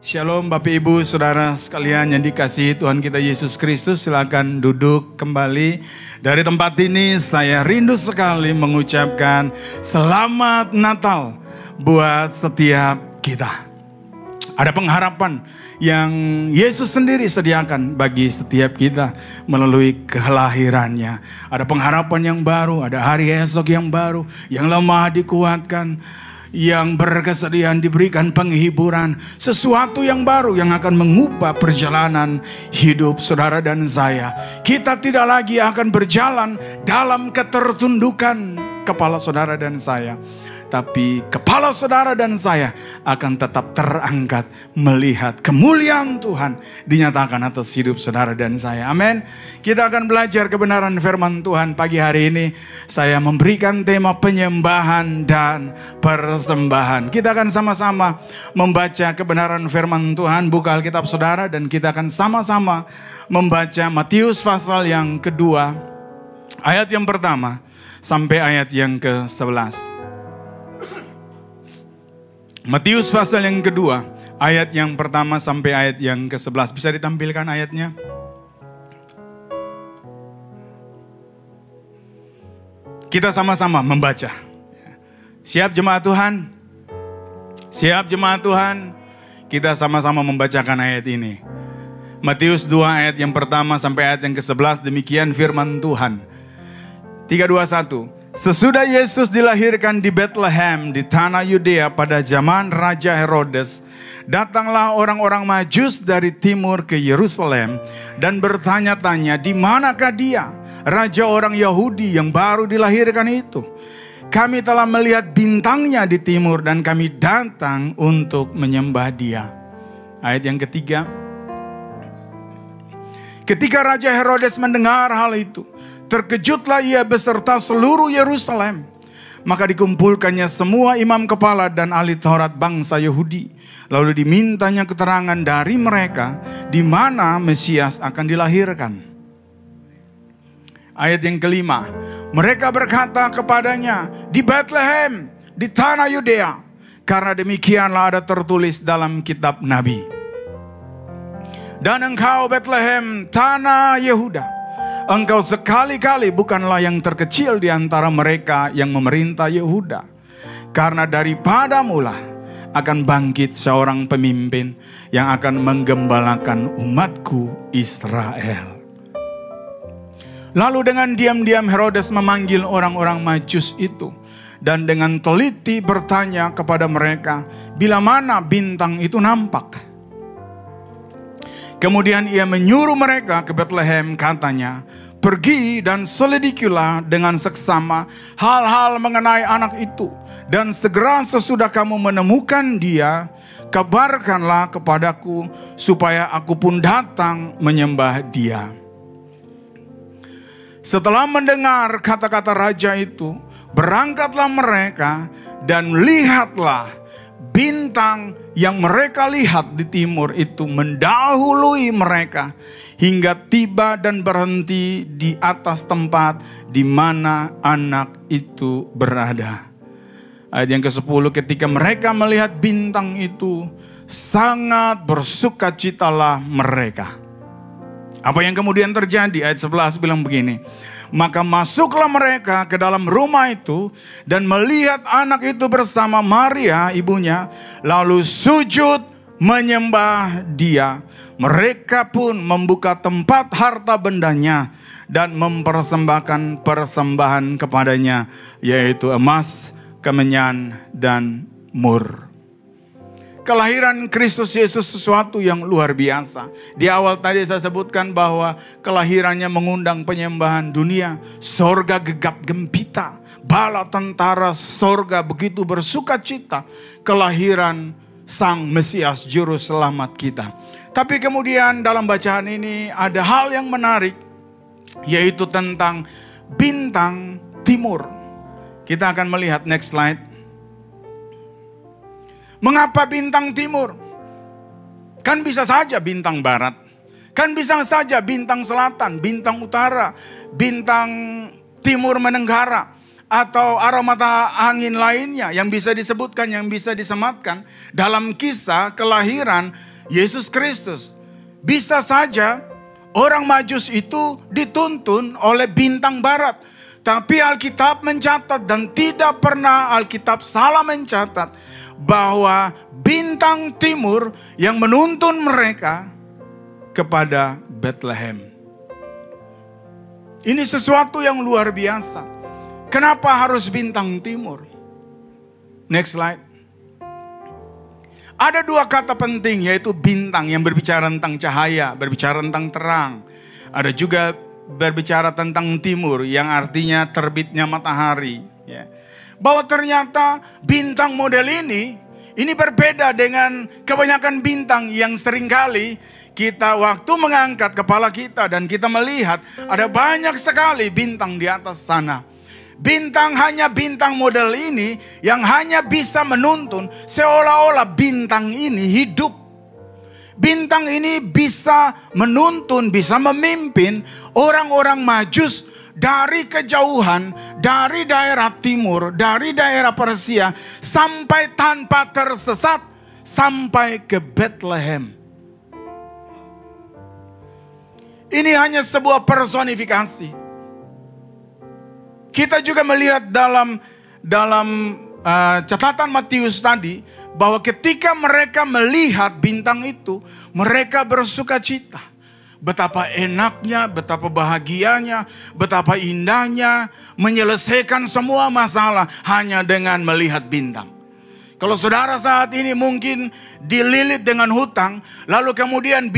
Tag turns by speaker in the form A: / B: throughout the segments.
A: Shalom Bapak Ibu Saudara sekalian yang dikasihi Tuhan kita Yesus Kristus. Silakan duduk kembali. Dari tempat ini saya rindu sekali mengucapkan Selamat Natal buat setiap kita. Ada pengharapan yang Yesus sendiri sediakan bagi setiap kita melalui kelahirannya. Ada pengharapan yang baru, ada hari esok yang baru, yang lemah dikuatkan, yang berkesedihan diberikan penghiburan, sesuatu yang baru yang akan mengubah perjalanan hidup saudara dan saya. Kita tidak lagi akan berjalan dalam ketertundukan kepala saudara dan saya, tapi kepala saudara dan saya akan tetap terangkat melihat kemuliaan Tuhan dinyatakan atas hidup saudara dan saya. Amin. Kita akan belajar kebenaran firman Tuhan pagi hari ini. Saya memberikan tema penyembahan dan persembahan. Kita akan sama-sama membaca kebenaran firman Tuhan. Buka Alkitab saudara dan kita akan sama-sama membaca Matius pasal yang kedua, ayat yang pertama sampai ayat yang ke-11. Matius pasal yang kedua, ayat yang pertama sampai ayat yang ke-11. Bisa ditampilkan ayatnya? Kita sama-sama membaca. Siap jemaat Tuhan? Siap jemaat Tuhan? Kita sama-sama membacakan ayat ini. Matius 2 ayat yang pertama sampai ayat yang ke-11. Demikian firman Tuhan. 3, 2, 1. Sesudah Yesus dilahirkan di Bethlehem di tanah Yudea pada zaman Raja Herodes, datanglah orang-orang Majus dari timur ke Yerusalem dan bertanya-tanya, di manakah dia, raja orang Yahudi yang baru dilahirkan itu? Kami telah melihat bintangnya di timur dan kami datang untuk menyembah dia. Ayat yang ketiga. Ketika Raja Herodes mendengar hal itu, terkejutlah ia beserta seluruh Yerusalem. Maka dikumpulkannya semua imam kepala dan ahli Taurat bangsa Yahudi. Lalu dimintanya keterangan dari mereka di mana Mesias akan dilahirkan. Ayat yang kelima. Mereka berkata kepadanya, di Bethlehem, di tanah Yudea. Karena demikianlah ada tertulis dalam kitab Nabi. Dan engkau Bethlehem, tanah Yehuda, engkau sekali-kali bukanlah yang terkecil di antara mereka yang memerintah Yehuda. Karena daripadamulah akan bangkit seorang pemimpin yang akan menggembalakan umatku Israel. Lalu dengan diam-diam Herodes memanggil orang-orang Majus itu. Dan dengan teliti bertanya kepada mereka, bila mana bintang itu nampak. Kemudian ia menyuruh mereka ke Bethlehem, katanya, pergi dan selidikilah dengan seksama hal-hal mengenai anak itu. Dan segera sesudah kamu menemukan dia, kabarkanlah kepadaku supaya aku pun datang menyembah dia. Setelah mendengar kata-kata raja itu, berangkatlah mereka dan lihatlah bintang yang mereka lihat di timur itu mendahului mereka hingga tiba dan berhenti di atas tempat di mana anak itu berada. Ayat yang ke-10, ketika mereka melihat bintang itu, sangat bersukacitalah mereka. Apa yang kemudian terjadi? Ayat 11 bilang begini. Maka masuklah mereka ke dalam rumah itu dan melihat anak itu bersama Maria ibunya, lalu sujud menyembah dia. Mereka pun membuka tempat harta bendanya dan mempersembahkan persembahan kepadanya, yaitu emas, kemenyan, dan mur. Kelahiran Kristus Yesus sesuatu yang luar biasa. Di awal tadi saya sebutkan bahwa kelahirannya mengundang penyembahan dunia. Sorga gegap gempita. Bala tentara sorga begitu bersuka cita. Kelahiran Sang Mesias Juru Selamat kita. Tapi kemudian dalam bacaan ini ada hal yang menarik. Yaitu tentang bintang timur. Kita akan melihat next slide. Mengapa bintang timur? Kan bisa saja bintang barat. Kan bisa saja bintang selatan, bintang utara, bintang timur menenggara. atau arah mata angin lainnya yang bisa disebutkan, yang bisa disematkan dalam kisah kelahiran Yesus Kristus. Bisa saja orang Majus itu dituntun oleh bintang barat. Tapi Alkitab mencatat, dan tidak pernah Alkitab salah mencatat, bahwa bintang timur yang menuntun mereka kepada Bethlehem. Ini sesuatu yang luar biasa. Kenapa harus bintang timur? Next slide. Ada dua kata penting, yaitu bintang yang berbicara tentang cahaya, berbicara tentang terang. Ada juga berbicara tentang timur yang artinya terbitnya matahari. Ya. Bahwa ternyata bintang model ini berbeda dengan kebanyakan bintang yang seringkali kita waktu mengangkat kepala kita dan kita melihat ada banyak sekali bintang di atas sana. Hanya bintang model ini yang hanya bisa menuntun, seolah-olah bintang ini hidup. Bintang ini bisa menuntun, bisa memimpin orang-orang Majus dari kejauhan, dari daerah timur, dari daerah Persia, sampai tanpa tersesat, sampai ke Bethlehem. Ini hanya sebuah personifikasi. Kita juga melihat dalam catatan Matius tadi, bahwa ketika mereka melihat bintang itu, mereka bersuka cita. Betapa enaknya, betapa bahagianya, betapa indahnya menyelesaikan semua masalah hanya dengan melihat bintang. Kalau saudara saat ini mungkin dililit dengan hutang, lalu kemudian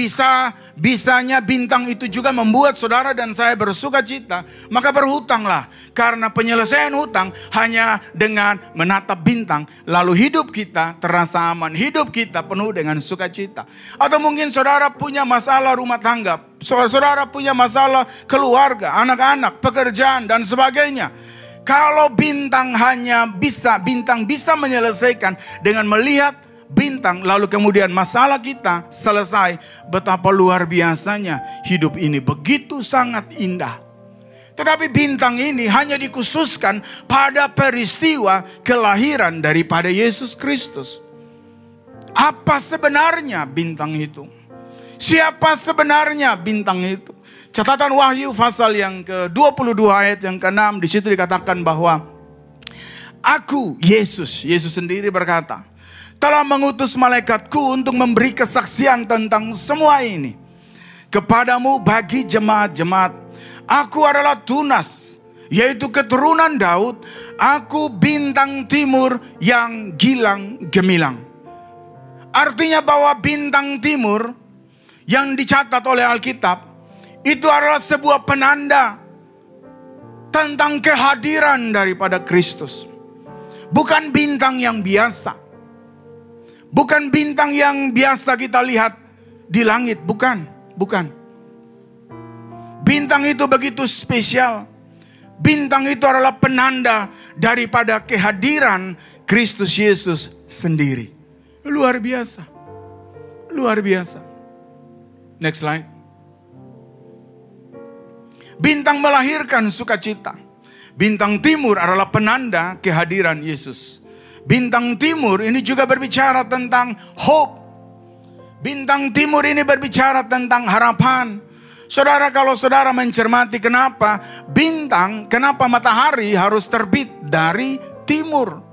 A: bisanya bintang itu juga membuat saudara dan saya bersuka cita, maka berhutanglah. Karena penyelesaian hutang hanya dengan menatap bintang, lalu hidup kita terasa aman, hidup kita penuh dengan sukacita. Atau mungkin saudara punya masalah rumah tangga, saudara punya masalah keluarga, anak-anak, pekerjaan dan sebagainya. Kalau bintang bisa menyelesaikan dengan melihat bintang, lalu kemudian masalah kita selesai. Betapa luar biasanya hidup ini, begitu sangat indah. Tetapi bintang ini hanya dikhususkan pada peristiwa kelahiran daripada Yesus Kristus. Apa sebenarnya bintang itu? Siapa sebenarnya bintang itu? Catatan Wahyu pasal yang ke-22 ayat yang ke-6, di situ dikatakan bahwa aku, Yesus sendiri berkata, telah mengutus malaikatku untuk memberi kesaksian tentang semua ini kepadamu bagi jemaat-jemaat. Aku adalah tunas, yaitu keturunan Daud. Aku bintang timur yang gilang gemilang. Artinya bahwa bintang timur yang dicatat oleh Alkitab itu adalah sebuah penanda tentang kehadiran daripada Kristus. Bukan bintang yang biasa. Bukan bintang yang biasa kita lihat di langit. Bukan. Bintang itu begitu spesial. Bintang itu adalah penanda daripada kehadiran Kristus Yesus sendiri. Luar biasa. Luar biasa. Next slide. Bintang melahirkan sukacita. Bintang timur adalah penanda kehadiran Yesus. Bintang timur ini juga berbicara tentang hope. Bintang timur ini berbicara tentang harapan. Saudara, kalau saudara mencermati kenapa matahari harus terbit dari timur.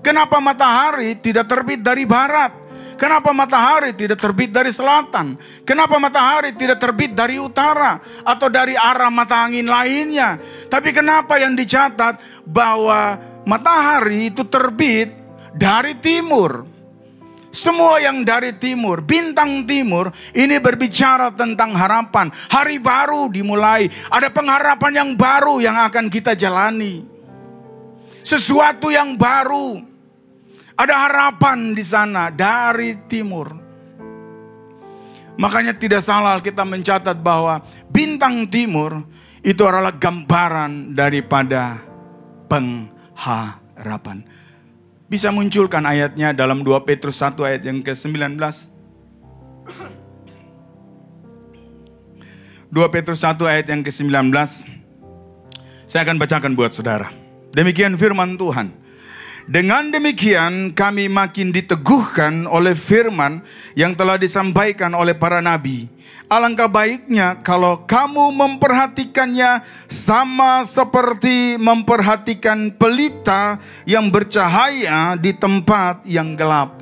A: Kenapa matahari tidak terbit dari barat? Kenapa matahari tidak terbit dari selatan? Kenapa matahari tidak terbit dari utara atau dari arah mata angin lainnya? Tapi kenapa yang dicatat bahwa matahari itu terbit dari timur? Semua yang dari timur, bintang timur ini berbicara tentang harapan. Hari baru dimulai, ada pengharapan yang baru yang akan kita jalani. Sesuatu yang baru. Ada harapan di sana dari timur. Makanya tidak salah kita mencatat bahwa bintang timur itu adalah gambaran daripada pengharapan. Bisa munculkan ayatnya dalam 2 Petrus 1 ayat yang ke-19. 2 Petrus 1 ayat yang ke-19. Saya akan bacakan buat saudara. Demikian firman Tuhan. Dengan demikian kami makin diteguhkan oleh firman yang telah disampaikan oleh para nabi. Alangkah baiknya kalau kamu memperhatikannya sama seperti memperhatikan pelita yang bercahaya di tempat yang gelap.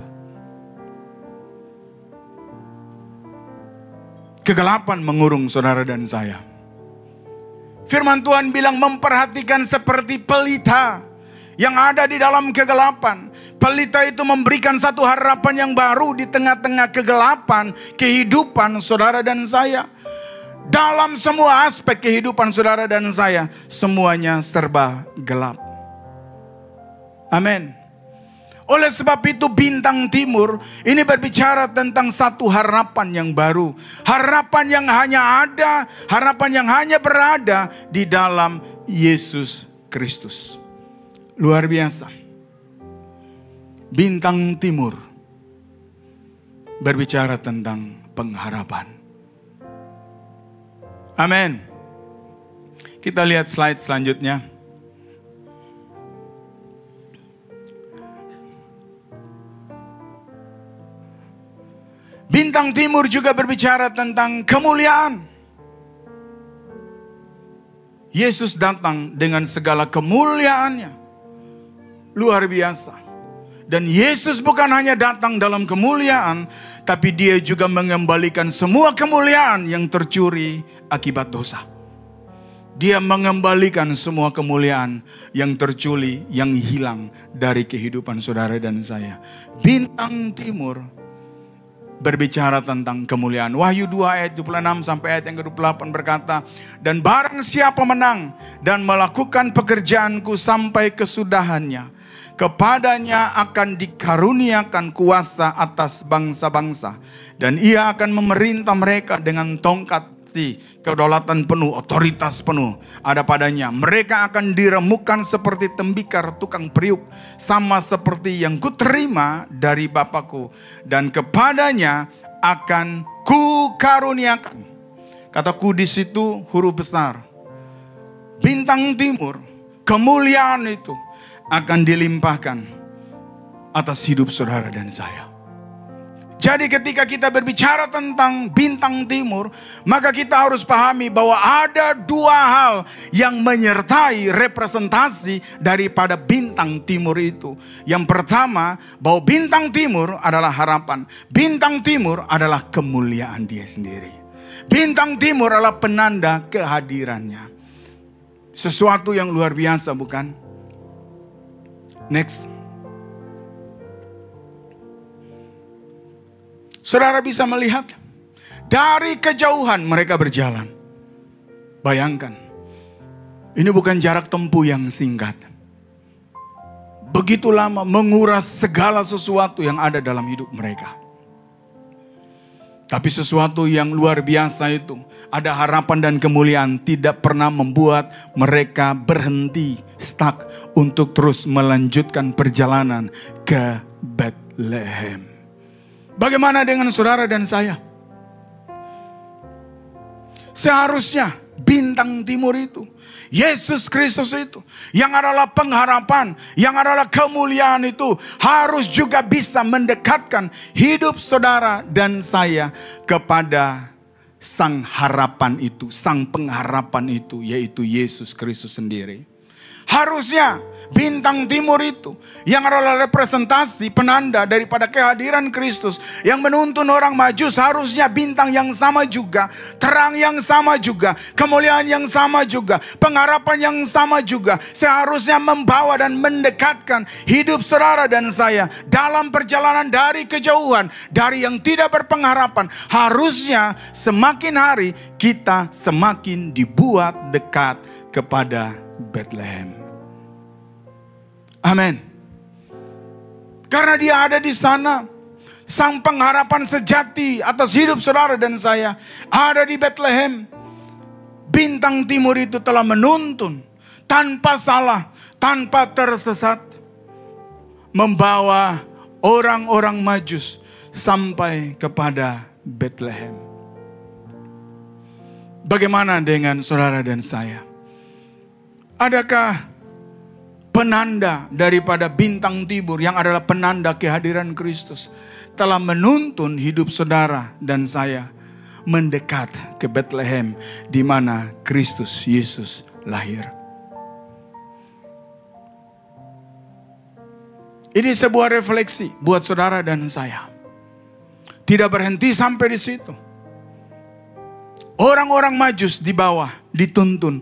A: Kegelapan mengurung saudara dan saya. Firman Tuhan bilang memperhatikan seperti pelita yang ada di dalam kegelapan. Pelita itu memberikan satu harapan yang baru di tengah-tengah kegelapan kehidupan saudara dan saya. Dalam semua aspek kehidupan saudara dan saya, semuanya serba gelap. Amin. Oleh sebab itu bintang timur ini berbicara tentang satu harapan yang baru. Harapan yang hanya ada, harapan yang hanya berada di dalam Yesus Kristus. Luar biasa. Bintang timur berbicara tentang pengharapan. Amin. Kita lihat slide selanjutnya. Bintang timur juga berbicara tentang kemuliaan. Yesus datang dengan segala kemuliaannya. Luar biasa. Dan Yesus bukan hanya datang dalam kemuliaan, tapi dia juga mengembalikan semua kemuliaan yang tercuri akibat dosa. Dia mengembalikan semua kemuliaan yang tercuri, yang hilang dari kehidupan saudara dan saya. Bintang timur berbicara tentang kemuliaan. Wahyu 2 ayat 26 sampai ayat yang ke-28 berkata, dan barang siapa menang dan melakukan pekerjaanku sampai kesudahannya, kepadanya akan dikaruniakan kuasa atas bangsa-bangsa. Dan ia akan memerintah mereka dengan tongkat kedaulatan penuh, otoritas penuh ada padanya. Mereka akan diremukkan seperti tembikar tukang periuk, sama seperti yang kuterima dari Bapakku. Dan kepadanya akan kukaruniakan. Kata ku di situ huruf besar. Bintang timur, kemuliaan itu akan dilimpahkan atas hidup saudara dan saya. Jadi ketika kita berbicara tentang bintang timur, maka kita harus pahami bahwa ada dua hal yang menyertai representasi daripada bintang timur itu. Yang pertama, bahwa bintang timur adalah harapan. Bintang timur adalah kemuliaan dia sendiri. Bintang timur adalah penanda kehadirannya. Sesuatu yang luar biasa, bukan? Next. Saudara bisa melihat dari kejauhan mereka berjalan. Bayangkan, ini bukan jarak tempuh yang singkat. Begitu lama menguras segala sesuatu yang ada dalam hidup mereka. Tapi sesuatu yang luar biasa itu, ada harapan dan kemuliaan tidak pernah membuat mereka berhenti, stuck untuk terus melanjutkan perjalanan ke Bethlehem. Bagaimana dengan saudara dan saya? Seharusnya bintang timur itu, Yesus Kristus itu, yang adalah pengharapan, yang adalah kemuliaan itu, harus juga bisa mendekatkan hidup saudara dan saya kepada sang harapan itu, sang pengharapan itu, yaitu Yesus Kristus sendiri. Harusnya bintang timur itu yang adalah representasi penanda daripada kehadiran Kristus yang menuntun orang maju, seharusnya bintang yang sama juga, terang yang sama juga, kemuliaan yang sama juga, pengharapan yang sama juga, seharusnya membawa dan mendekatkan hidup saudara dan saya dalam perjalanan dari kejauhan, dari yang tidak berpengharapan. Harusnya semakin hari kita semakin dibuat dekat kepada Bethlehem. Amin. Karena dia ada di sana. Sang pengharapan sejati atas hidup saudara dan saya ada di Bethlehem. Bintang timur itu telah menuntun tanpa salah, tanpa tersesat, membawa orang-orang Majus sampai kepada Bethlehem. Bagaimana dengan saudara dan saya? Adakah penanda daripada bintang timur yang adalah penanda kehadiran Kristus, telah menuntun hidup saudara dan saya mendekat ke Bethlehem di mana Kristus Yesus lahir. Ini sebuah refleksi buat saudara dan saya. Tidak berhenti sampai di situ. Orang-orang Majus di bawah dituntun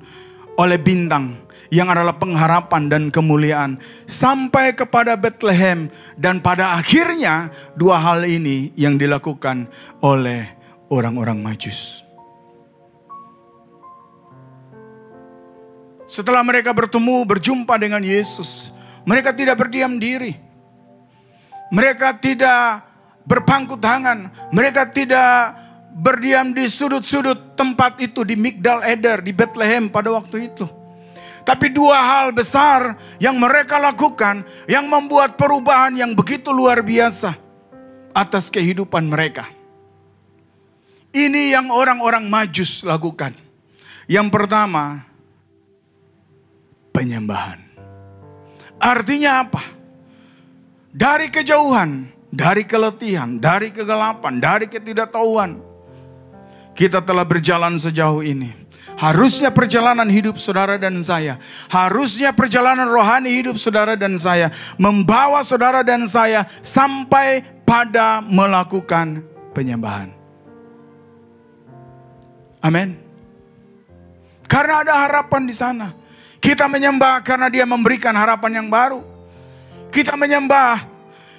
A: oleh bintang yang adalah pengharapan dan kemuliaan sampai kepada Bethlehem, dan pada akhirnya dua hal ini yang dilakukan oleh orang-orang Majus. Setelah mereka berjumpa dengan Yesus, mereka tidak berdiam diri. Mereka tidak berpangku tangan. Mereka tidak berdiam di sudut-sudut tempat itu di Migdal Eder, di Bethlehem pada waktu itu. Tapi dua hal besar yang mereka lakukan yang membuat perubahan yang begitu luar biasa atas kehidupan mereka. Ini yang orang-orang Majus lakukan. Yang pertama, penyembahan. Artinya apa? Dari kejauhan, dari keletihan, dari kegelapan, dari ketidaktahuan, kita telah berjalan sejauh ini. Harusnya perjalanan hidup saudara dan saya, harusnya perjalanan rohani hidup saudara dan saya, membawa saudara dan saya sampai pada melakukan penyembahan. Amin. Karena ada harapan di sana. Kita menyembah karena Dia memberikan harapan yang baru. Kita menyembah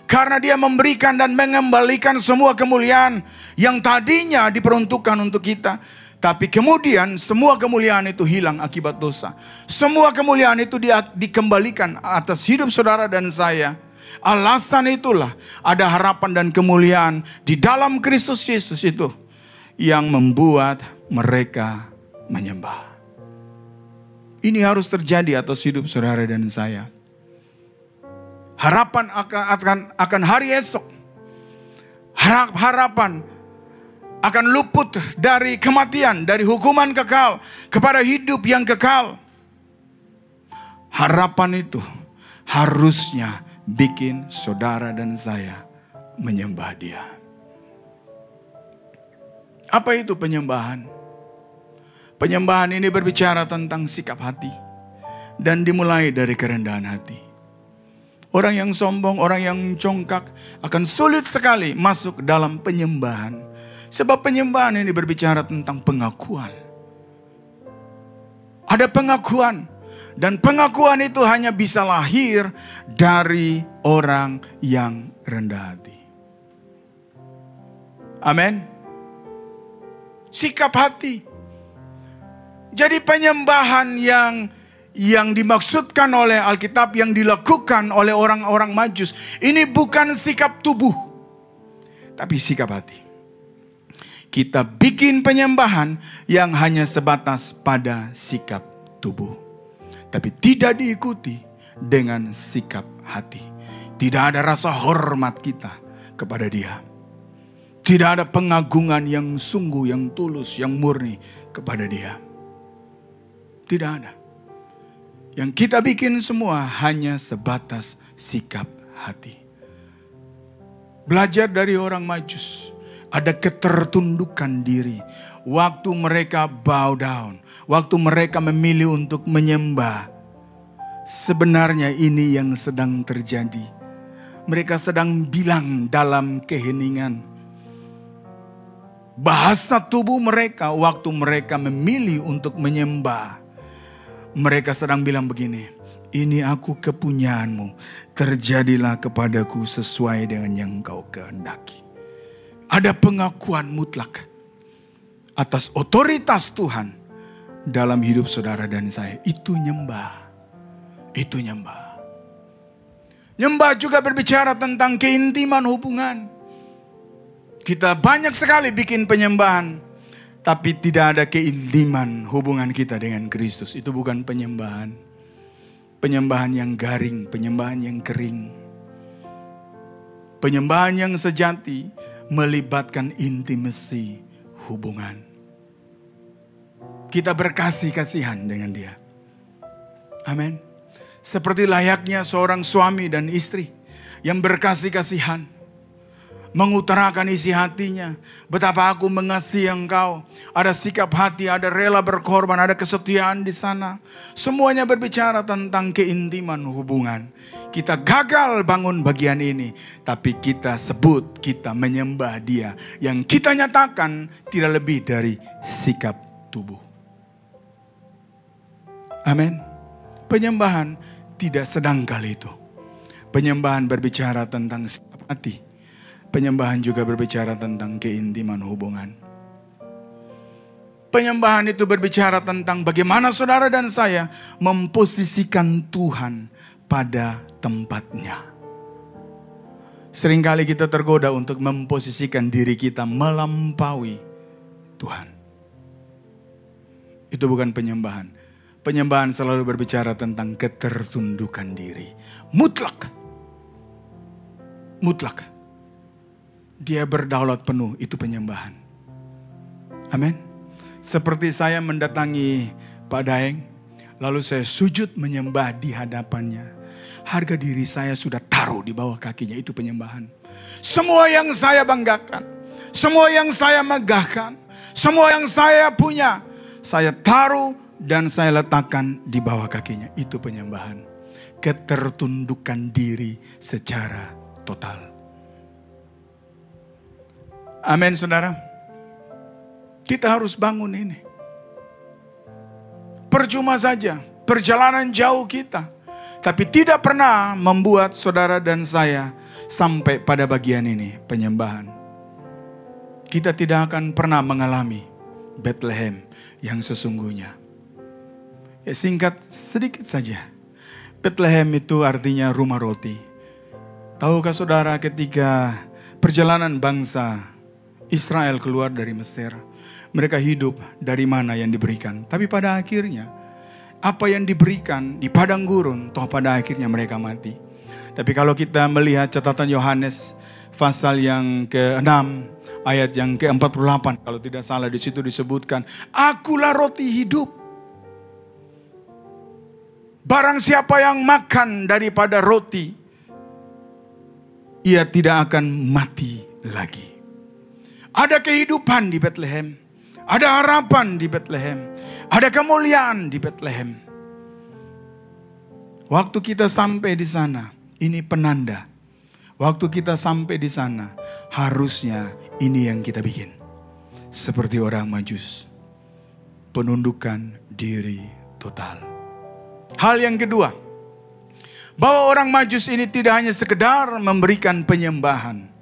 A: karena Dia memberikan dan mengembalikan semua kemuliaan yang tadinya diperuntukkan untuk kita. Tapi kemudian semua kemuliaan itu hilang akibat dosa. Semua kemuliaan itu dikembalikan atas hidup saudara dan saya. Alasan itulah ada harapan dan kemuliaan di dalam Kristus Yesus itu yang membuat mereka menyembah. Ini harus terjadi atas hidup saudara dan saya. Harapan akan hari esok. Harapan akan luput dari kematian, dari hukuman kekal kepada hidup yang kekal. Harapan itu harusnya bikin saudara dan saya menyembah Dia. Apa itu penyembahan? Penyembahan ini berbicara tentang sikap hati dan dimulai dari kerendahan hati. Orang yang sombong, orang yang congkak akan sulit sekali masuk dalam penyembahan. Sebab penyembahan ini berbicara tentang pengakuan. Ada pengakuan. Dan pengakuan itu hanya bisa lahir dari orang yang rendah hati. Amin. Sikap hati. Jadi penyembahan yang dimaksudkan oleh Alkitab, yang dilakukan oleh orang-orang Majus, ini bukan sikap tubuh, tapi sikap hati. Kita bikin penyembahan yang hanya sebatas pada sikap tubuh, tapi tidak diikuti dengan sikap hati. Tidak ada rasa hormat kita kepada Dia. Tidak ada pengagungan yang sungguh, yang tulus, yang murni kepada Dia. Tidak ada. Yang kita bikin semua hanya sebatas sikap hati. Belajar dari orang Majus. Ada ketertundukan diri. Waktu mereka bow down. Waktu mereka memilih untuk menyembah. Sebenarnya ini yang sedang terjadi. Mereka sedang bilang dalam keheningan. Bahasa tubuh mereka waktu mereka memilih untuk menyembah. Mereka sedang bilang begini, ini aku kepunyaanmu, terjadilah kepadaku sesuai dengan yang engkau kehendaki. Ada pengakuan mutlak atas otoritas Tuhan dalam hidup saudara dan saya. Itu nyembah. Itu nyembah. Nyembah juga berbicara tentang keintiman hubungan. Kita banyak sekali bikin penyembahan, tapi tidak ada keintiman hubungan kita dengan Kristus. Itu bukan penyembahan. Penyembahan yang garing, penyembahan yang kering. Penyembahan yang sejati melibatkan intimasi hubungan. Kita berkasih-kasihan dengan Dia. Amin. Seperti layaknya seorang suami dan istri yang berkasih-kasihan, mengutarakan isi hatinya. Betapa aku mengasihi engkau. Ada sikap hati, ada rela berkorban, ada kesetiaan di sana. Semuanya berbicara tentang keintiman hubungan. Kita gagal bangun bagian ini, tapi kita sebut, kita menyembah Dia. Yang kita nyatakan tidak lebih dari sikap tubuh. Amin. Penyembahan tidak sedangkal itu. Penyembahan berbicara tentang sikap hati. Penyembahan juga berbicara tentang keintiman hubungan. Penyembahan itu berbicara tentang bagaimana saudara dan saya memposisikan Tuhan pada tempatnya. Seringkali kita tergoda untuk memposisikan diri kita melampaui Tuhan. Itu bukan penyembahan. Penyembahan selalu berbicara tentang ketertundukan diri. Mutlak. Mutlak. Dia berdaulat penuh, itu penyembahan. Amin. Seperti saya mendatangi Pak Daeng, lalu saya sujud menyembah di hadapannya. Harga diri saya sudah taruh di bawah kakinya, itu penyembahan. Semua yang saya banggakan, semua yang saya megahkan, semua yang saya punya, saya taruh dan saya letakkan di bawah kakinya. Itu penyembahan. Ketertundukan diri secara total. Amin saudara. Kita harus bangun ini. Percuma saja perjalanan jauh kita, tapi tidak pernah membuat saudara dan saya sampai pada bagian ini, penyembahan. Kita tidak akan pernah mengalami Bethlehem yang sesungguhnya. Ya, singkat sedikit saja. Bethlehem itu artinya rumah roti. Tahukah saudara ketika perjalanan bangsa Israel keluar dari Mesir, mereka hidup dari mana yang diberikan. Tapi pada akhirnya apa yang diberikan di padang gurun, toh pada akhirnya mereka mati. Tapi kalau kita melihat catatan Yohanes pasal yang ke-6 ayat yang ke-48, kalau tidak salah di situ disebutkan, akulah roti hidup. Barang siapa yang makan daripada roti, ia tidak akan mati lagi. Ada kehidupan di Bethlehem. Ada harapan di Bethlehem. Ada kemuliaan di Bethlehem. Waktu kita sampai di sana, ini penanda. Waktu kita sampai di sana, harusnya ini yang kita bikin. Seperti orang Majus. Penundukan diri total. Hal yang kedua, bahwa orang Majus ini tidak hanya sekedar memberikan penyembahan,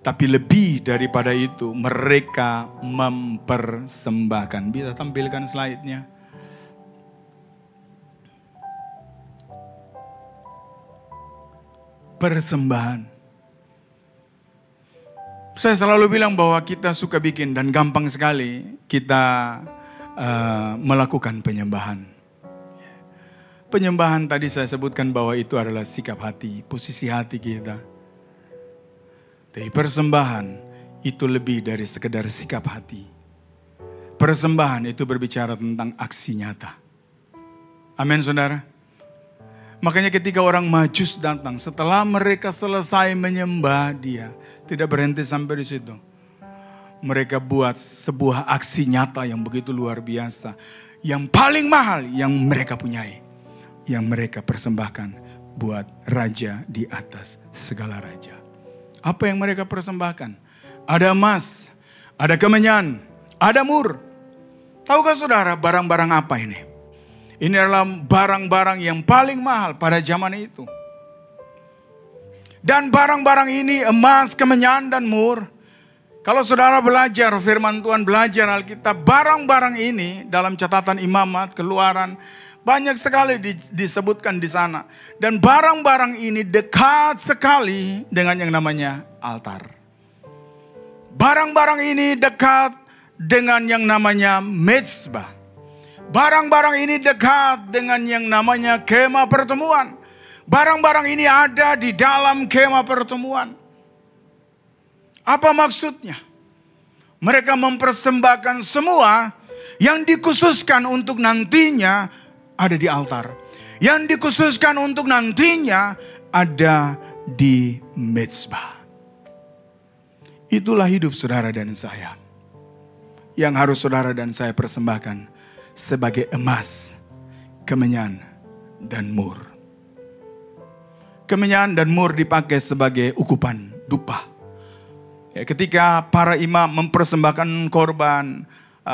A: tapi lebih daripada itu mereka mempersembahkan. Bisa tampilkan slide-nya. Persembahan. Saya selalu bilang bahwa kita suka bikin dan gampang sekali kita melakukan penyembahan. Penyembahan tadi saya sebutkan bahwa itu adalah sikap hati, posisi hati kita. Tapi persembahan itu lebih dari sekedar sikap hati. Persembahan itu berbicara tentang aksi nyata. Amin saudara. Makanya ketika orang Majus datang, setelah mereka selesai menyembah Dia, tidak berhenti sampai di situ. Mereka buat sebuah aksi nyata yang begitu luar biasa. Yang paling mahal yang mereka punyai. Yang mereka persembahkan buat raja di atas segala raja. Apa yang mereka persembahkan? Ada emas, ada kemenyan, ada mur. Tahukah saudara barang-barang apa ini? Ini adalah barang-barang yang paling mahal pada zaman itu. Dan barang-barang ini emas, kemenyan, dan mur. Kalau saudara belajar firman Tuhan, belajar Alkitab, barang-barang ini dalam catatan Imamat, Keluaran, banyak sekali disebutkan di sana. Dan barang-barang ini dekat sekali dengan yang namanya altar. Barang-barang ini dekat dengan yang namanya mezbah. Barang-barang ini dekat dengan yang namanya kemah pertemuan. Barang-barang ini ada di dalam kemah pertemuan. Apa maksudnya? Mereka mempersembahkan semua yang dikhususkan untuk nantinya ada di altar. yang dikhususkan untuk nantinya ada di mezbah. Itulah hidup saudara dan saya, yang harus saudara dan saya persembahkan sebagai emas, kemenyan, dan mur. Kemenyan dan mur dipakai sebagai ukupan dupa. Ya, ketika para imam mempersembahkan korban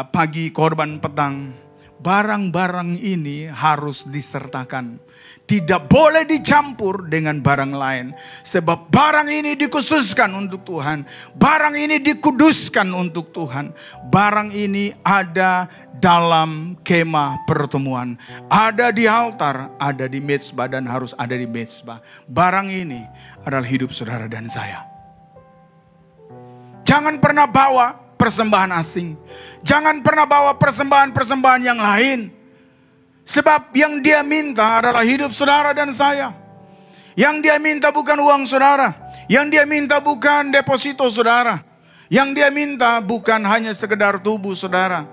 A: pagi, korban petang, barang-barang ini harus disertakan. Tidak boleh dicampur dengan barang lain. Sebab barang ini dikhususkan untuk Tuhan. Barang ini dikuduskan untuk Tuhan. Barang ini ada dalam kemah pertemuan. Ada di altar, ada di mezbah, dan harus ada di mezbah. Barang ini adalah hidup saudara dan saya. Jangan pernah bawa persembahan asing. Jangan pernah bawa persembahan-persembahan yang lain. Sebab yang dia minta adalah hidup saudara dan saya. Yang dia minta bukan uang saudara. Yang dia minta bukan deposito saudara. Yang dia minta bukan hanya sekedar tubuh saudara.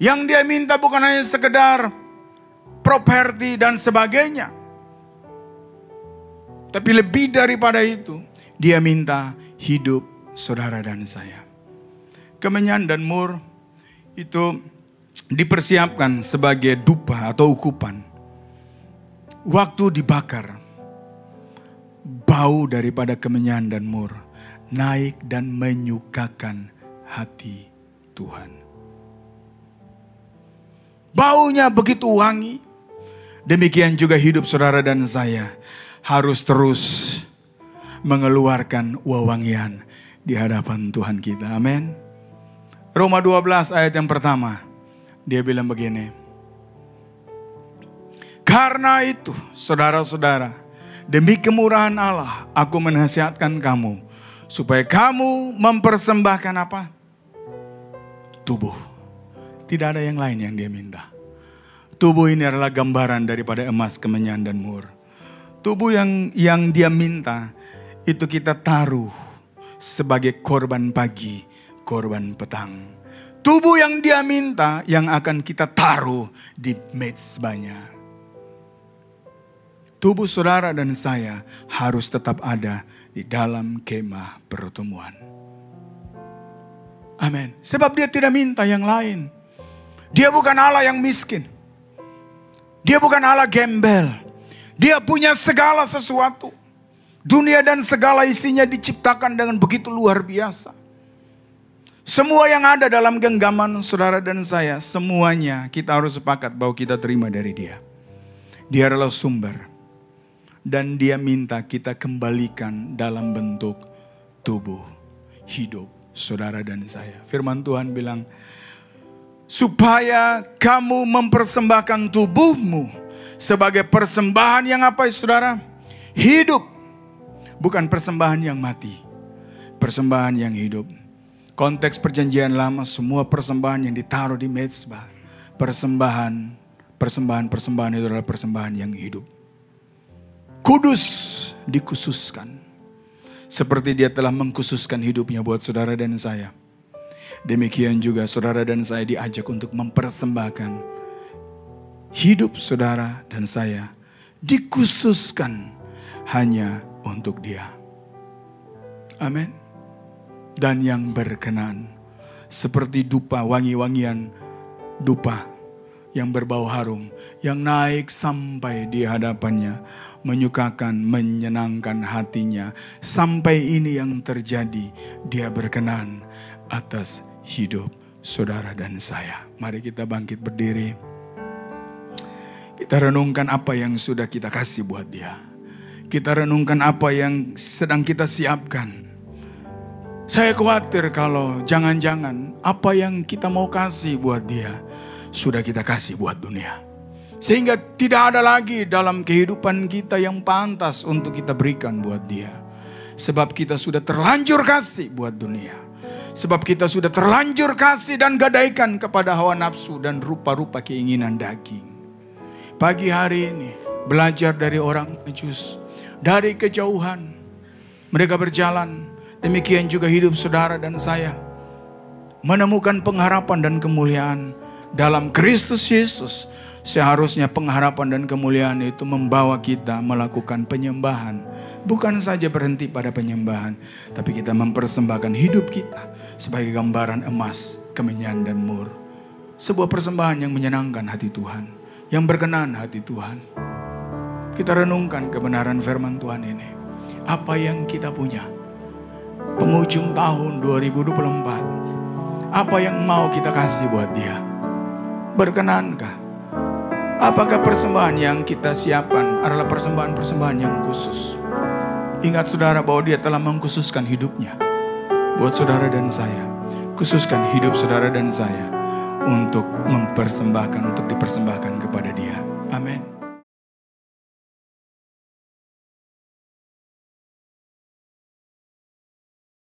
A: Yang dia minta bukan hanya sekedar properti dan sebagainya. Tapi lebih daripada itu, dia minta hidup saudara dan saya. Kemenyan dan mur itu dipersiapkan sebagai dupa atau ukupan. Waktu dibakar, bau daripada kemenyan dan mur naik dan menyukakan hati Tuhan. Baunya begitu wangi. Demikian juga hidup saudara dan saya harus terus mengeluarkan wewangian di hadapan Tuhan kita. Amin. Roma 12 ayat yang pertama. Dia bilang begini. Karena itu, saudara-saudara, demi kemurahan Allah, aku menasihatkan kamu, supaya kamu mempersembahkan apa? Tubuh. Tidak ada yang lain yang dia minta. Tubuh ini adalah gambaran daripada emas, kemenyan, dan mur. Tubuh yang dia minta, itu kita taruh sebagai korban pagi, korban petang. Tubuh yang dia minta yang akan kita taruh di mezbahnya. Tubuh saudara dan saya harus tetap ada di dalam kemah pertemuan. Amin. Sebab dia tidak minta yang lain. Dia bukan Allah yang miskin. Dia bukan Allah gembel. Dia punya segala sesuatu. Dunia dan segala isinya diciptakan dengan begitu luar biasa. Semua yang ada dalam genggaman saudara dan saya, semuanya kita harus sepakat bahwa kita terima dari dia. Dia adalah sumber. Dan dia minta kita kembalikan dalam bentuk tubuh, hidup saudara dan saya. Firman Tuhan bilang, supaya kamu mempersembahkan tubuhmu sebagai persembahan yang apa saudara? Hidup. Bukan persembahan yang mati. Persembahan yang hidup. Konteks perjanjian lama, semua persembahan yang ditaruh di mezbah. Persembahan itu adalah persembahan yang hidup. Kudus, dikhususkan. Seperti dia telah mengkhususkan hidupnya buat saudara dan saya. Demikian juga saudara dan saya diajak untuk mempersembahkan hidup saudara dan saya. Dikhususkan hanya untuk dia. Amin. Dan yang berkenan. Seperti dupa, wangi-wangian dupa yang berbau harum. Yang naik sampai di hadapannya. Menyukakan, menyenangkan hatinya. Sampai ini yang terjadi. Dia berkenan atas hidup saudara dan saya. Mari kita bangkit berdiri. Kita renungkan apa yang sudah kita kasih buat dia. Kita renungkan apa yang sedang kita siapkan. Saya khawatir kalau jangan-jangan apa yang kita mau kasih buat dia sudah kita kasih buat dunia. Sehingga tidak ada lagi dalam kehidupan kita yang pantas untuk kita berikan buat dia. Sebab kita sudah terlanjur kasih buat dunia. Sebab kita sudah terlanjur kasih dan gadaikan kepada hawa nafsu dan rupa-rupa keinginan daging. Pagi hari ini belajar dari orang Majus. Dari kejauhan mereka berjalan. Demikian juga hidup saudara dan saya. Menemukan pengharapan dan kemuliaan dalam Kristus Yesus. Seharusnya pengharapan dan kemuliaan itu membawa kita melakukan penyembahan. Bukan saja berhenti pada penyembahan, tapi kita mempersembahkan hidup kita sebagai gambaran emas, kemenyan dan mur. Sebuah persembahan yang menyenangkan hati Tuhan, yang berkenan hati Tuhan. Kita renungkan kebenaran firman Tuhan ini. Apa yang kita punya penghujung tahun 2024, apa yang mau kita kasih buat Dia? Berkenankah? Apakah persembahan yang kita siapkan adalah persembahan-persembahan yang khusus? Ingat saudara bahwa Dia telah mengkhususkan hidupnya buat saudara dan saya. Khususkan hidup saudara dan saya untuk mempersembahkan, untuk dipersembahkan kepada Dia. Amin.